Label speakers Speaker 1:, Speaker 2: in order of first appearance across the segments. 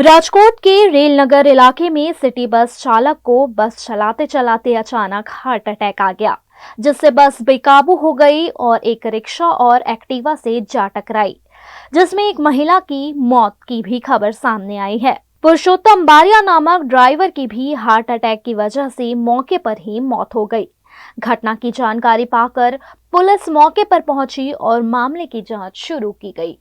Speaker 1: राजकोट के रेलनगर इलाके में सिटी बस चालक को बस चलाते चलाते अचानक हार्ट अटैक आ गया, जिससे बस बेकाबू हो गई और एक रिक्शा और एक्टिवा से जा टकराई, जिसमें एक महिला की मौत की भी खबर सामने आई है। पुरुषोत्तम बारिया नामक ड्राइवर की भी हार्ट अटैक की वजह से मौके पर ही मौत हो गई। घटना की जानकारी पाकर पुलिस मौके पर पहुंची और मामले की जांच शुरू की गई।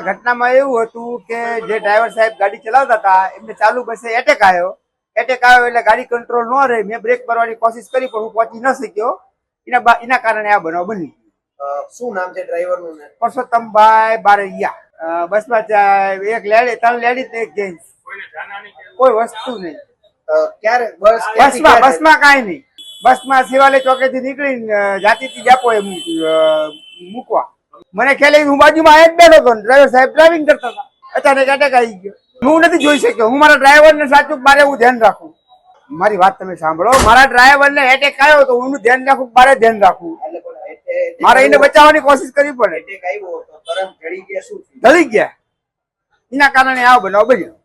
Speaker 2: ઘટનામાં એવું હતું કે જે ડ્રાઈવર સાહેબ ગાડી ચલાવતા હતા એમને ચાલુ બસે એટેક આવ્યો એટલે ગાડી કંટ્રોલ ન રહી। મેં બ્રેક મારવાની કોશિશ કરી પણ હું પહોંચી ન શક્યો। એના કારણે આ બનાવ બની।
Speaker 3: શું નામ છે ડ્રાઈવરનું?
Speaker 2: પરસોત્તમભાઈ બારૈયા। બસમાં એક લેડી, 3 લેડીઝ ને એક જેન્ટ્સ, કોઈ વસ્તુ નહીં।
Speaker 3: ક્યારે
Speaker 2: બસમાં કાંઈ નહીં। બસમાં શિવાલય ચોકેથી નીકળીને જાતી હતી ડેપોએ મૂકવા। મને ખ્યાલ હું બાજુમાં એક બેઠો હતો, ડ્રાઈવર સાહેબ ડ્રાઇવિંગ કરતા હતા, અચાનક અટેક આવી ગયો। હું નથી જોઈ શક્યો। હું મારા ડ્રાઈવર ને સાચું મારે એવું ધ્યાન રાખવું। મારી વાત તમે સાંભળો, મારા ડ્રાઈવર ને એટેક આવ્યો તો હું ધ્યાન રાખવું, મારે ધ્યાન રાખવું। મારે એને બચાવવાની કોશિશ કરવી પડે।
Speaker 3: એટેક આવ્યો તો તરત ઢળી ગયા, શું
Speaker 2: ઢળી ગયા, એના કારણે આ બનાવ બન્યો।